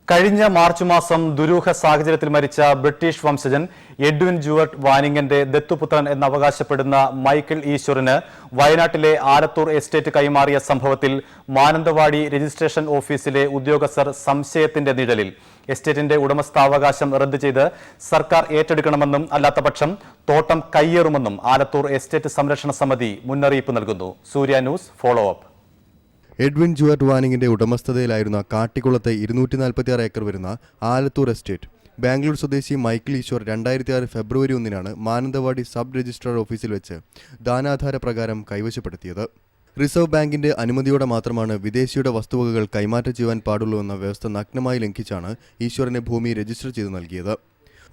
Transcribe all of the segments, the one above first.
കഴിഞ്ഞ മാർച്ച് മാസം ദുരൂഹ സാഹചര്യത്തിൽ മരിച്ച ബ്രിട്ടീഷ് വംശജൻ എഡ്വിൻ ജുവർട്ട് വാനിംഗന്റെ ദത്തുപുത്രൻ എന്നവകാശപ്പെടുന്ന മൈക്കിൾ ഈശ്വറിന് വയനാട്ടിലെ ആലത്തൂർ എസ്റ്റേറ്റ് കൈമാറിയ സംഭവത്തിൽ മാനന്തവാടി രജിസ്ട്രേഷൻ ഓഫീസിലെ ഉദ്യോഗസ്ഥർ സംശയത്തിന്റെ നിഴലിൽ എസ്റ്റേറ്റിന്റെ ഉടമസ്ഥാവകാശം റദ്ദ് ചെയ്ത് സർക്കാർ ഏറ്റെടുക്കണമെന്നും അല്ലാത്തപക്ഷം തോട്ടം കയ്യേറുമെന്നും ആലത്തൂർ എസ്റ്റേറ്റ് സംരക്ഷണ സമിതി മുന്നറിയിപ്പ് നൽകുന്നു. Surya news follow up. Edwin ജുവർട്ട് വാനിംഗിന്റെ ഉടമസ്ഥതയിലായിരുന്ന കാട്ടിക്കുളത്തെ 246 ഏക്കർ വരുന്ന ആലത്തൂർ എസ്റ്റേറ്റ് ബാംഗ്ലൂർ സ്വദേശി Michael Eshwar 2006 February 1 Mananthavady sub registrar ഓഫീസിൽ വെച്ച് ദാനാധാര പ്രകാരം കൈവശപ്പെടുത്തിയത്. റിസർവ് ബാങ്കിന്റെ അനുമതിയോടെ മാത്രമാണ് വിദേശിയുടെ വസ്തുവകകൾ കൈമാറ്റം ചെയ്യുവാൻ പാടുള്ളൂവെന്ന വ്യവസ്ഥ നഗ്നമായി ലംഘിച്ചാണ് ഈശ്വറിനെ ഭൂമി രജിസ്റ്റർ ചെയ്ത് നൽകിയത്.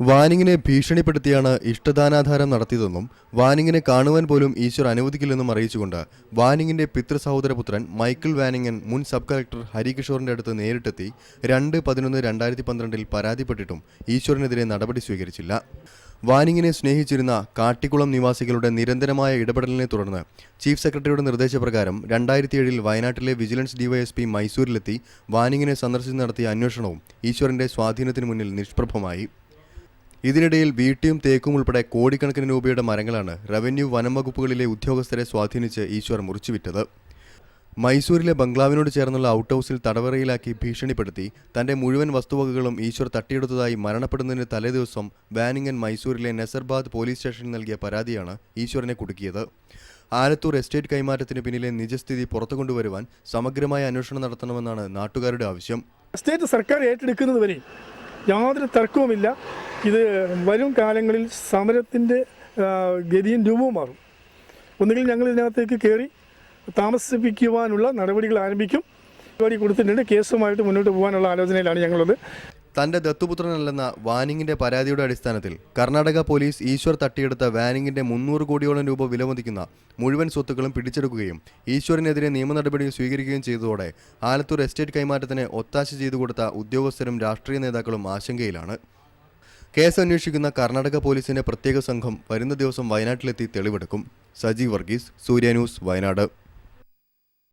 വാനിങ്ങിനെ ഭീഷണിപ്പെടുത്തിയാണ് ഇഷ്ടദാനാധാരം നടത്തിയതെന്നും വാനിങ്ങിനെ കാണുവാൻ പോലും ഈശ്വർ അനുവദിക്കില്ലെന്നും അറിയിച്ചുകൊണ്ട് വാനിങ്ങിന്റെ പിതൃസഹോദരപുത്രൻ മൈക്കിൾ വാനിങ്ങൻ മുൻ സബ് കളക്ടർ ഹരികിഷോറിന്റെ അടുത്ത് നേരിട്ടെത്തി 2/11/2012 പരാതിപ്പെട്ടിട്ടും ഈശ്വറിനെതിരെ നടപടി സ്വീകരിച്ചില്ല. വാനിങ്ങിനെ സ്നേഹിച്ചിരുന്ന കാട്ടിക്കുളം നിവാസികളുടെ നിരന്തരമായ ഇടപെടലിനെ തുടർന്ന് ചീഫ് സെക്രട്ടറിയുടെ നിർദ്ദേശപ്രകാരം 2007 വയനാട്ടിലെ വിജിലൻസ് ഡിവൈഎസ്പി മൈസൂരിലെത്തി വാനിങ്ങിനെ സന്ദർശിച്ച് നടത്തിയ അന്വേഷണവും ഈശ്വറിന്റെ സ്വാധീനത്തിന് മുന്നിൽ നിഷ്പ്രഭമായി. ഇതിനിടയിൽ വീട്ടിയും തേക്കും ഉൾപ്പെടെ കോടിക്കണക്കിന് രൂപയുടെ മരങ്ങളാണ് റവന്യൂ വനം വകുപ്പുകളിലെ ഉദ്യോഗസ്ഥരെ സ്വാധീനിച്ച് ഈശ്വർ മുറിച്ചുവിറ്റത്. മൈസൂരിലെ ബംഗ്ലാവിനോട് ചേർന്നുള്ള ഔട്ട് ഹൌസിൽ തടവറയിലാക്കി ഭീഷണിപ്പെടുത്തി തന്റെ മുഴുവൻ വസ്തുവകകളും ഈശ്വർ തട്ടിയെടുത്തതായി മരണപ്പെടുന്നതിന് തലേദിവസം വാനിങ്ങൻ മൈസൂരിലെ നസർബാദ് പോലീസ് സ്റ്റേഷനിൽ നൽകിയ പരാതിയാണ് ഈശ്വറിനെ കുടുക്കിയത്. ആലത്തൂർ എസ്റ്റേറ്റ് കൈമാറ്റത്തിന് പിന്നിലെ നിജസ്ഥിതി പുറത്തു കൊണ്ടുവരുവാൻ സമഗ്രമായ അന്വേഷണം നടത്തണമെന്നാണ് നാട്ടുകാരുടെ ആവശ്യം. എസ്റ്റേറ്റ് സർക്കാർ ഏറ്റെടുക്കുന്നത് വരെ യാതൊരു തർക്കവുമില്ല. ഇത് വരും കാലങ്ങളിൽ സമരത്തിൻ്റെ ഗതിയും രൂപവും മാറും. ഒന്നുകിൽ ഞങ്ങൾ ഇതിനകത്തേക്ക് കയറി താമസിപ്പിക്കുവാനുള്ള നടപടികൾ ആരംഭിക്കും. നടപടി കൊടുത്തിട്ടുണ്ട്. കേസുമായിട്ട് മുന്നോട്ട് പോകാനുള്ള ആലോചനയിലാണ് ഞങ്ങളുള്ളത്. തന്റെ ദത്തുപുത്രനല്ലെന്ന വാനിങ്ങിന്റെ പരാതിയുടെ അടിസ്ഥാനത്തിൽ കർണാടക പോലീസ് ഈശ്വർ തട്ടിയെടുത്ത വാനിങ്ങിന്റെ 300 കോടിയോളം രൂപ വിലമതിക്കുന്ന മുഴുവൻ സ്വത്തുക്കളും പിടിച്ചെടുക്കുകയും ഈശ്വറിനെതിരെ നിയമ നടപടികൾ സ്വീകരിക്കുകയും ചെയ്തതോടെ ആലത്തൂർ എസ്റ്റേറ്റ് കൈമാറ്റത്തിന് ഒത്താശ ചെയ്തു കൊടുത്ത ഉദ്യോഗസ്ഥരും രാഷ്ട്രീയ നേതാക്കളും ആശങ്കയിലാണ്. കേസ് അന്വേഷിക്കുന്ന കർണാടക പോലീസിന്റെ പ്രത്യേക സംഘം വരുന്ന ദിവസം വയനാട്ടിലെത്തി തെളിവെടുക്കും. സജീവ് വർഗീസ്, സൂര്യ ന്യൂസ്, വയനാട്.